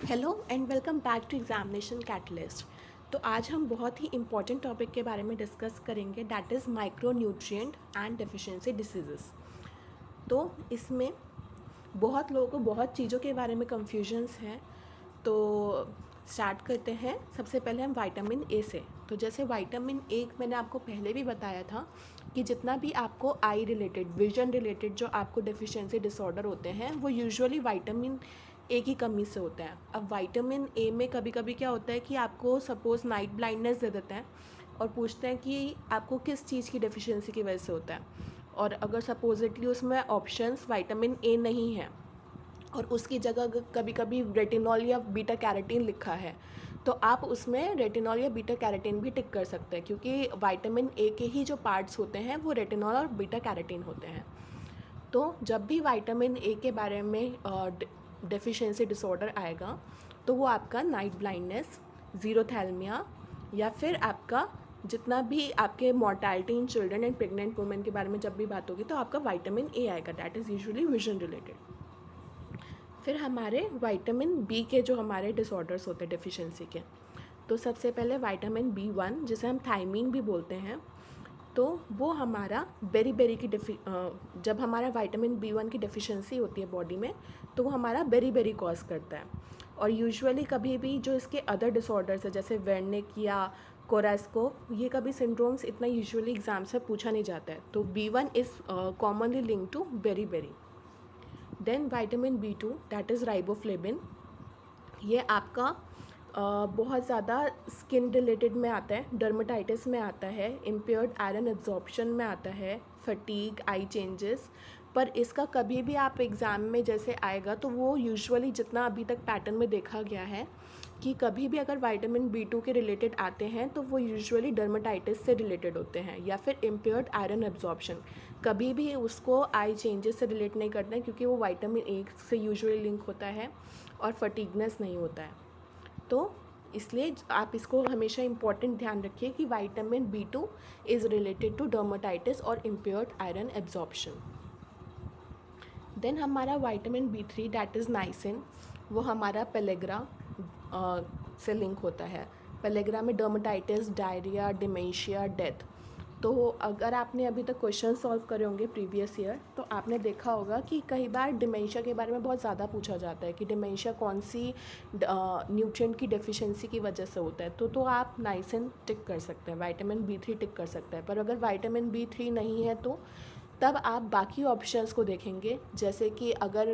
Hello and welcome back to examination catalyst. तो आज हम बहुत ही इम्पॉर्टेंट टॉपिक के बारे में डिस्कस करेंगे, that is micro nutrient and deficiency diseases. तो इसमें बहुत लोगों को बहुत चीज़ों के बारे में कन्फ्यूजन्स हैं। तो स्टार्ट करते हैं। सबसे पहले हम विटामिन ए से। तो जैसे विटामिन ए मैंने आपको पहले भी बताया था कि जितना भी आपको आई रिलेटेड, विजन रिलेटेड जो आपको डेफिशिएंसी डिसऑर्डर होते हैं वो यूजुअली विटामिन ए की कमी से होता है। अब विटामिन ए में कभी कभी क्या होता है कि आपको सपोज़ नाइट ब्लाइंडनेस दे देते हैं और पूछते हैं कि आपको किस चीज़ की डेफिशिएंसी की वजह से होता है। और अगर सपोजिटली उसमें ऑप्शंस विटामिन ए नहीं है और उसकी जगह कभी कभी रेटिनॉल या बीटा कैरोटीन लिखा है, तो आप उसमें रेटिनॉल या बीटा कैरोटीन भी टिक कर सकते हैं, क्योंकि विटामिन ए के ही जो पार्ट्स होते हैं वो रेटिनॉल और बीटा कैरोटीन होते हैं। तो जब भी विटामिन ए के बारे में डेफिशिएंसी डिसऑर्डर आएगा तो वो आपका नाइट ब्लाइंडनेस, ज़ीरोथैल्मिया, या फिर आपका जितना भी आपके mortality in children and pregnant women के बारे में जब भी बात होगी तो आपका विटामिन ए आएगा, that is usually vision related. फिर हमारे विटामिन बी के जो हमारे डिसऑर्डर्स होते हैं डेफिशिएंसी के, तो सबसे पहले विटामिन बी 1 जिसे हम थायमीन भी बोलते हैं, तो वो हमारा बेरी की जब हमारा विटामिन बी 1 की डेफिशिएंसी होती है बॉडी में तो वो हमारा बेरी कॉज करता है। और यूजुअली कभी भी जो इसके अदर डिसऑर्डर्स है जैसे वेर्निक या कोरास्को, ये कभी सिंड्रोम्स इतना यूजुअली एग्जाम से पूछा नहीं जाता है। तो B 1 is commonly link to berry. Then vitamin B 2 that is riboflavin, ये आपका बहुत ज़्यादा स्किन रिलेटेड में आता है, डर्मेटाइटिस में आता है, इम्पेयर्ड आयरन एब्जॉर्प्शन में आता है, फटीग, आई चेंजेस। पर इसका कभी भी आप एग्ज़ाम में जैसे आएगा तो वो यूजुअली जितना अभी तक पैटर्न में देखा गया है कि कभी भी अगर विटामिन बी 2 के रिलेटेड आते हैं तो वो यूजुअली डर्मेटाइटिस से रिलेटेड होते हैं या फिर इम्पेयर्ड आयरन एब्जॉर्प्शन। कभी भी उसको आई चेंजेस से रिलेट नहीं करते हैं क्योंकि वो विटामिन ए से यूजुअली लिंक होता है और फटीगनेस नहीं होता है। तो इसलिए आप इसको हमेशा इम्पॉर्टेंट ध्यान रखिए कि vitamin B 2 is related to dermatitis और इम्पेयर्ड आयरन एब्जॉर्प्शन। देन हमारा vitamin B 3 that is niacin, वो हमारा पेलेग्रा से लिंक होता है। पेलेग्रा में डर्मेटाइटिस, डायरिया, डिमेंशिया, डेथ। तो अगर आपने अभी तक क्वेश्चन सॉल्व करे होंगे प्रीवियस ईयर तो आपने देखा होगा कि कई बार डिमेंशिया के बारे में बहुत ज़्यादा पूछा जाता है कि डिमेंशिया कौन सी न्यूट्रिएंट की डेफिशिएंसी की वजह से होता है। तो आप नाइसिन टिक कर सकते हैं, विटामिन बी 3 टिक कर सकते हैं। पर अगर विटामिन बी 3 नहीं है तो तब आप बाकी ऑप्शंस को देखेंगे, जैसे कि अगर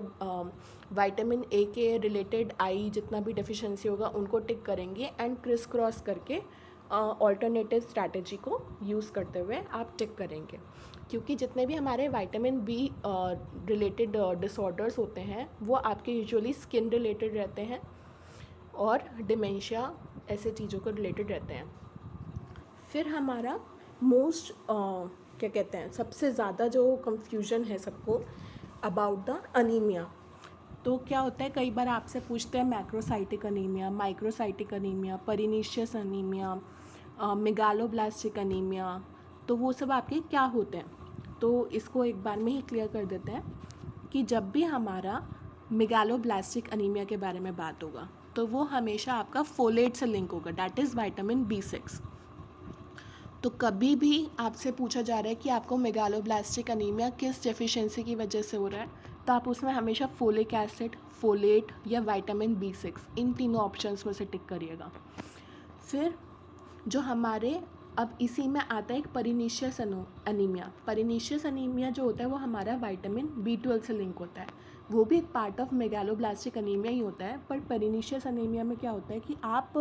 विटामिन ए के रिलेटेड आई जितना भी डेफिशिएंसी होगा उनको टिक करेंगे एंड क्रिस क्रॉस करके ऑल्टरनेटिव स्ट्रैटेजी को यूज़ करते हुए आप टिक करेंगे। क्योंकि जितने भी हमारे विटामिन बी रिलेटेड डिसऑर्डर्स होते हैं वो आपके यूजुअली स्किन रिलेटेड रहते हैं और डिमेंशिया ऐसे चीज़ों को रिलेटेड रहते हैं। फिर हमारा मोस्ट क्या कहते हैं, सबसे ज़्यादा जो कंफ्यूजन है सबको अबाउट द अनीमिया। तो क्या होता है, कई बार आपसे पूछते हैं macrocytic anaemia, microcytic anaemia, pernicious anaemia, megaloblastic anaemia, तो वो सब आपके क्या होते हैं। तो इसको एक बार में ही क्लियर कर देते हैं कि जब भी हमारा मेगालोब्लास्टिक अनीमिया के बारे में बात होगा तो वो हमेशा आपका फोलेट से लिंक होगा, डैट इज़ विटामिन बी 6। तो कभी भी आपसे पूछा जा रहा है कि आपको मेगालोब्लास्टिक अनीमिया किस डेफिशिएंसी की वजह से हो रहा है, तो आप उसमें हमेशा फोलिक एसिड, फोलेट या विटामिन बी 6 इन तीनों ऑप्शंस में से टिक करिएगा। फिर जो हमारे अब इसी में आता है एक परिनीशियस अनीमिया। परिनीशियस अनीमिया जो होता है वो हमारा विटामिन बी 12 से लिंक होता है, वो भी एक पार्ट ऑफ मेगालोब्लास्टिक अनीमिया ही होता है। पर परिनीशियस अनीमिया में क्या होता है कि आप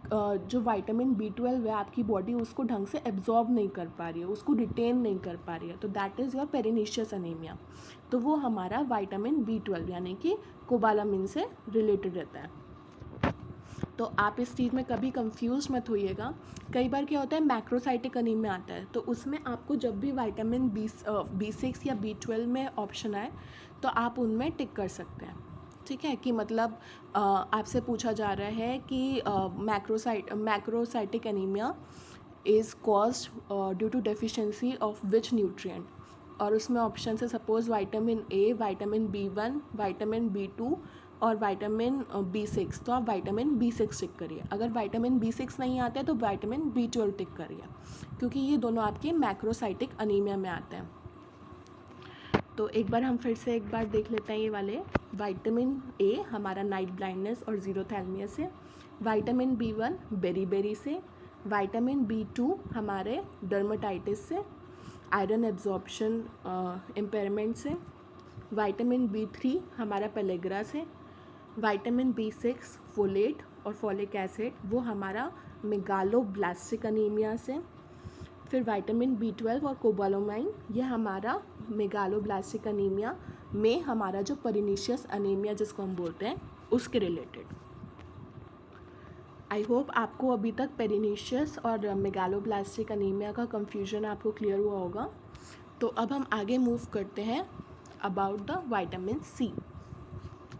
जो विटामिन बी 12 है आपकी बॉडी उसको ढंग से एब्जॉर्ब नहीं कर पा रही है, उसको रिटेन नहीं कर पा रही है, तो दैट इज़ योर पेरिनीशियस अनीमिया। तो वो हमारा विटामिन बी 12 यानी कि कोबालामिन से रिलेटेड रहता है। तो आप इस चीज़ में कभी कंफ्यूज मत होइएगा। कई बार क्या होता है मैक्रोसाइटिक अनीमिया आता है, तो उसमें आपको जब भी विटामिन बी 6 या बी 12 में ऑप्शन आए तो आप उनमें टिक कर सकते हैं। ठीक है, कि मतलब आपसे पूछा जा रहा है कि macrocytic anaemia is caused due to deficiency of which nutrient, और उसमें ऑप्शन है suppose vitamin A, vitamin B 1, vitamin B 2, और विटामिन B6, तो आप विटामिन B6 टिक करिए। अगर विटामिन B6 नहीं आता है तो विटामिन B12 टिक करिए, क्योंकि ये दोनों आपके मैक्रोसाइटिक अनीमिया में आते हैं। तो एक बार हम फिर से एक बार देख लेते हैं ये वाले। विटामिन A हमारा नाइट ब्लाइंडनेस और ज़ीरोथैल्मिया से, विटामिन B1 बेरी से, विटामिन B2 हमारे डर्मेटाइटिस से, आयरन एब्जॉर्प्शन इम्पेयरमेंट से, विटामिन B3 हमारा पेलेग्रा से, विटामिन B6 फोलेट और फॉलिक एसिड वो हमारा मेगालोब्लास्टिक अनीमिया से, फिर विटामिन B12 और कोबालोमाइन ये हमारा मेगालोब्लास्टिक अनीमिया में हमारा जो परनीशियस अनीमिया जिसको हम बोलते हैं उसके रिलेटेड। आई होप आपको अभी तक पेरिनीशियस और मेगालोब्लास्टिक अनीमिया का कंफ्यूजन आपको क्लियर हुआ होगा। तो अब हम आगे मूव करते हैं about the vitamin C.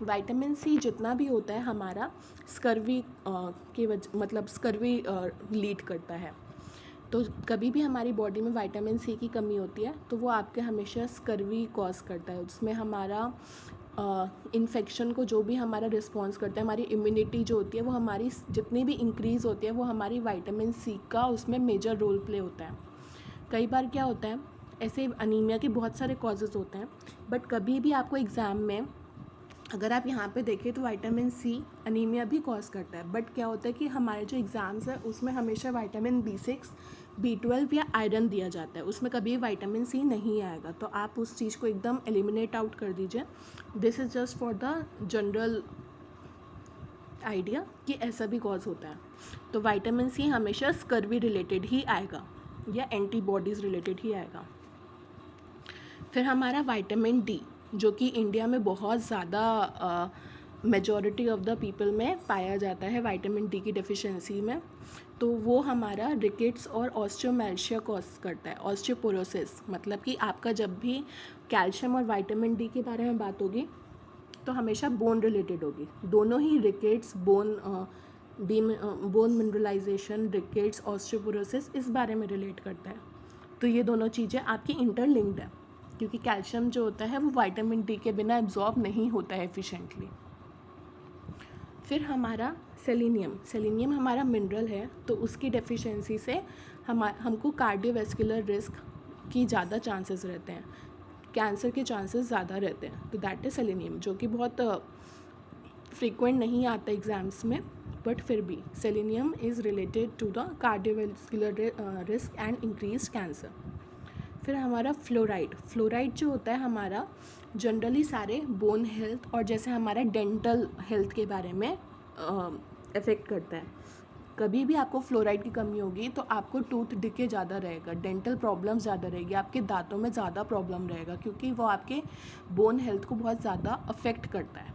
Vitamin C जितना भी होता है हमारा स्कर्वी मतलब स्कर्वी लीड करता है। तो कभी भी हमारी बॉडी में विटामिन सी की कमी होती है तो वो आपके हमेशा स्कर्वी कॉज करता है। उसमें हमारा इन्फेक्शन को जो भी हमारा रिस्पॉन्स करता है, हमारी इम्यूनिटी जो होती है वो हमारी जितनी भी इंक्रीज़ होती है वो हमारी विटामिन सी का उसमें मेजर रोल प्ले होता है। कई बार क्या होता है, ऐसे अनीमिया के बहुत सारे कॉजेज़ होते हैं, बट कभी भी आपको एग्ज़ाम में अगर आप यहाँ पे देखें तो विटामिन सी अनीमिया भी कॉज करता है। बट क्या होता है कि हमारे जो एग्ज़ाम्स है उसमें हमेशा विटामिन B6, B12 या आयरन दिया जाता है, उसमें कभी विटामिन सी नहीं आएगा। तो आप उस चीज़ को एकदम एलिमिनेट आउट कर दीजिए। This is just for the general idea कि ऐसा भी कॉज होता है। तो विटामिन सी हमेशा स्कर्वी रिलेटेड ही आएगा या एंटीबॉडीज़ रिलेटेड ही आएगा। फिर हमारा विटामिन डी जो कि इंडिया में बहुत ज़्यादा मेजॉरिटी ऑफ द पीपल में पाया जाता है विटामिन डी की डेफिशिएंसी में। तो वो हमारा रिकेट्स और ऑस्टियोमैल्शिया कॉज करता है, ऑस्टियोपोरोसिस। मतलब कि आपका जब भी कैल्शियम और विटामिन डी के बारे में बात होगी तो हमेशा बोन रिलेटेड होगी। दोनों ही rickets, bone mineralization, rickets, osteoporosis इस बारे में रिलेट करता है। तो ये दोनों चीज़ें आपकी इंटरलिंक्ड है, क्योंकि कैल्शियम जो होता है वो विटामिन डी के बिना एब्जॉर्ब नहीं होता है एफिशिएंटली। फिर हमारा सेलेनियम हमारा मिनरल है, तो उसकी डेफिशिएंसी से हमको कार्डियोवैस्कुलर रिस्क की ज़्यादा चांसेस रहते हैं, कैंसर के चांसेस ज़्यादा रहते हैं। तो दैट इज़ सेलेनियम, जो कि बहुत फ्रीक्वेंट नहीं आता एग्ज़ाम्स में, बट फिर भी selenium is related to the cardiovascular risk and increase cancer. फिर हमारा फ्लोराइड जो होता है हमारा जनरली सारे बोन हेल्थ और जैसे हमारा डेंटल हेल्थ के बारे में इफ़ेक्ट करता है। कभी भी आपको फ्लोराइड की कमी होगी तो आपको टूथ डिके ज़्यादा रहेगा, डेंटल प्रॉब्लम ज़्यादा रहेगी, आपके दांतों में ज़्यादा प्रॉब्लम रहेगा, क्योंकि वो आपके बोन हेल्थ को बहुत ज़्यादा अफेक्ट करता है।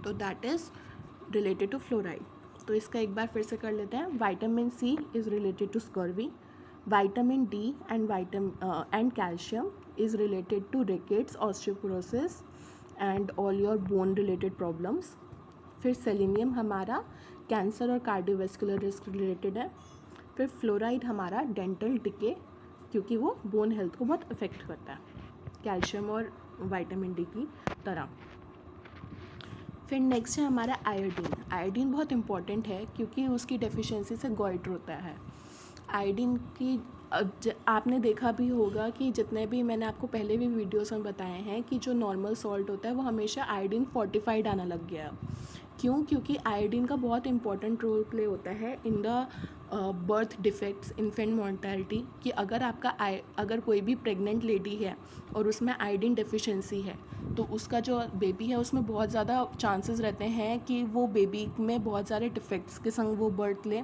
तो that is related to fluoride. तो इसका एक बार फिर से कर लेते हैं। Vitamin C is related to scurvy, vitamin D and calcium is related to rickets, osteoporosis and all your bone related problems. फिर सेलेनियम हमारा कैंसर और कार्डियोवैस्कुलर रिस्क रिलेटेड है। फिर फ्लोराइड हमारा डेंटल डिके, क्योंकि वो बोन हेल्थ को बहुत अफेक्ट करता है कैल्शियम और विटामिन डी की तरह। फिर नेक्स्ट है हमारा आयोडीन बहुत इंपॉर्टेंट है, क्योंकि उसकी डेफिशिएंसी से गॉइटर होता है। आयोडीन की आपने देखा भी होगा कि जितने भी मैंने आपको पहले भी वीडियोस में बताए हैं कि जो नॉर्मल सॉल्ट होता है वो हमेशा आयोडीन फोर्टिफाइड आना लग गया। क्यों? क्योंकि आयोडीन का बहुत इंपॉर्टेंट रोल प्ले होता है in the birth defects, infant mortality. कि अगर कोई भी प्रेग्नेंट लेडी है और उसमें आयोडीन डेफिशिएंसी है तो उसका जो बेबी है उसमें बहुत ज़्यादा चांसेस रहते हैं कि वो बेबी में बहुत सारे डिफेक्ट्स के संग वो बर्थ ले,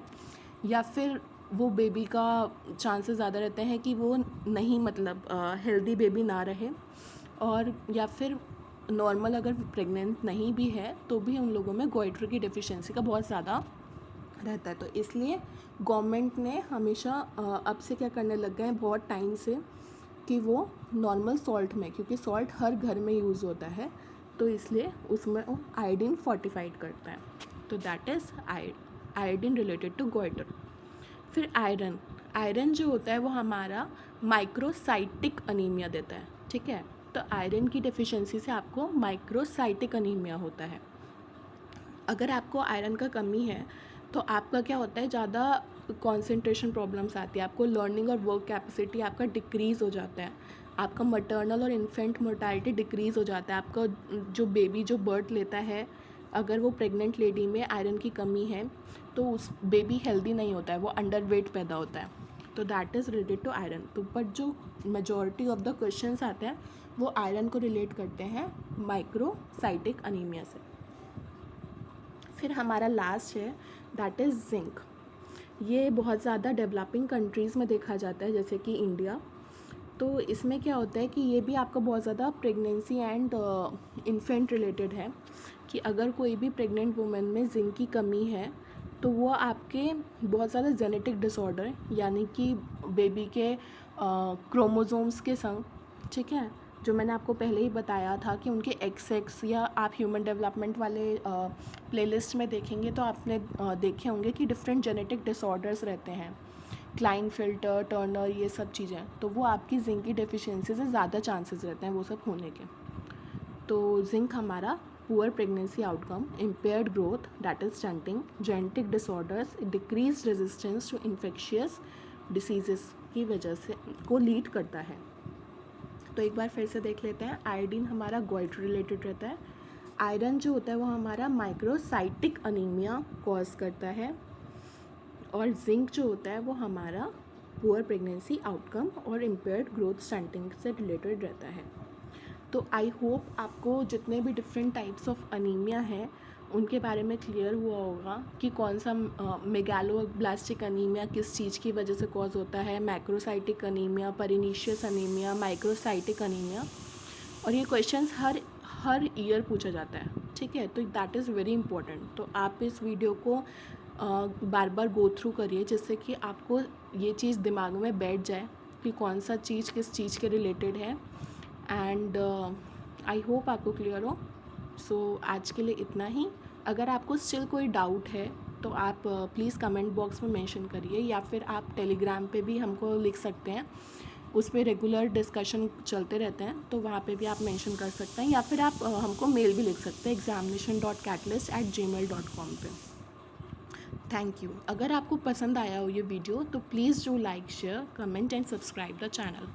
या फिर वो बेबी का चांसेस ज़्यादा रहते हैं कि वो नहीं मतलब हेल्दी बेबी ना रहे, और या फिर नॉर्मल अगर प्रेग्नेंट नहीं भी है तो भी उन लोगों में गॉइटर की डेफिशिएंसी का बहुत ज़्यादा रहता है। तो इसलिए गवर्नमेंट ने हमेशा अब से क्या करने लग गए हैं बहुत टाइम से कि वो नॉर्मल सॉल्ट में, क्योंकि सॉल्ट हर घर में यूज़ होता है, तो इसलिए उसमें आयोडीन फोर्टिफाइड करता है। तो that is iodine related to goitre. फिर आयरन जो होता है वो हमारा माइक्रोसाइटिक अनीमिया देता है, ठीक है। तो आयरन की डेफिशिएंसी से आपको माइक्रोसाइटिक अनीमिया होता है। अगर आपको आयरन का कमी है तो आपका क्या होता है, ज़्यादा कंसंट्रेशन प्रॉब्लम्स आती है, आपको लर्निंग और वर्क कैपेसिटी आपका डिक्रीज़ हो जाता है, आपका मटर्नल और इन्फेंट मोर्टालिटी डिक्रीज़ हो जाता है, आपका जो बेबी जो बर्थ लेता है अगर वो प्रेग्नेंट लेडी में आयरन की कमी है तो उस बेबी हेल्दी नहीं होता है, वो अंडर वेट पैदा होता है। तो that is related to iron. तो बट जो मेजॉरिटी ऑफ द क्वेश्चंस आते हैं वो आयरन को रिलेट करते हैं माइक्रोसाइटिक अनीमिया से। फिर हमारा लास्ट है दैट इज़ जिंक। ये बहुत ज़्यादा डेवलपिंग कंट्रीज़ में देखा जाता है जैसे कि इंडिया। तो इसमें क्या होता है कि ये भी आपका बहुत ज़्यादा प्रेगनेंसी एंड इन्फेंट रिलेटेड है कि अगर कोई भी प्रेग्नेंट वुमेन में जिंक की कमी है तो वो आपके बहुत ज़्यादा जेनेटिक डिसऑर्डर यानी कि बेबी के क्रोमोसोम्स के संग, ठीक है, जो मैंने आपको पहले ही बताया था कि उनके XX या आप ह्यूमन डेवलपमेंट वाले प्लेलिस्ट में देखेंगे तो आपने देखे होंगे कि डिफरेंट जेनेटिक डिसऑर्डर्स रहते हैं, क्लाइनफिल्टर, टर्नर, ये सब चीज़ें, तो वो आपकी जिंक की डेफिशिएंसी से ज़्यादा चांसेस रहते हैं वो सब होने के। तो जिंक हमारा poor pregnancy outcome, impaired growth that is stunting, genetic disorders, decrease resistance to infectious diseases की वजह से को लीड करता है। तो एक बार फिर से देख लेते हैं। आयोडीन हमारा गॉइट रिलेटेड रहता है। आयरन जो होता है वो हमारा माइक्रोसाइटिक अनीमिया कॉज करता है, और जिंक जो होता है वो हमारा पुअर प्रेगनेंसी आउटकम और इम्पेयर्ड ग्रोथ स्टंटिंग से रिलेटेड रहता है। तो आई होप आपको जितने भी डिफरेंट टाइप्स ऑफ अनीमिया हैं उनके बारे में क्लियर हुआ होगा कि कौन सा मेगालोब्लास्टिक अनीमिया किस चीज़ की वजह से कॉज होता है, macrocytic anaemia, pernicious anaemia, microcytic anaemia, और ये क्वेश्चंस हर ईयर पूछा जाता है, ठीक है। तो दैट इज़ वेरी इंपॉर्टेंट। तो आप इस वीडियो को बार बार गो थ्रू करिए जिससे कि आपको ये चीज़ दिमाग में बैठ जाए कि कौन सा चीज़ किस चीज़ के रिलेटेड है, एंड आई होप आपको क्लियर हो। सो आज के लिए इतना ही। अगर आपको स्टिल कोई डाउट है तो आप प्लीज़ कमेंट बॉक्स में मेंशन करिए, या फिर आप टेलीग्राम पे भी हमको लिख सकते हैं, उस पर रेगुलर डिस्कशन चलते रहते हैं, तो वहाँ पे भी आप मेंशन कर सकते हैं, या फिर आप हमको मेल भी लिख सकते हैं examination.catalyst@gmail.com पे। Thank you. अगर आपको पसंद आया हो ये वीडियो तो please do like, share, comment and subscribe the channel.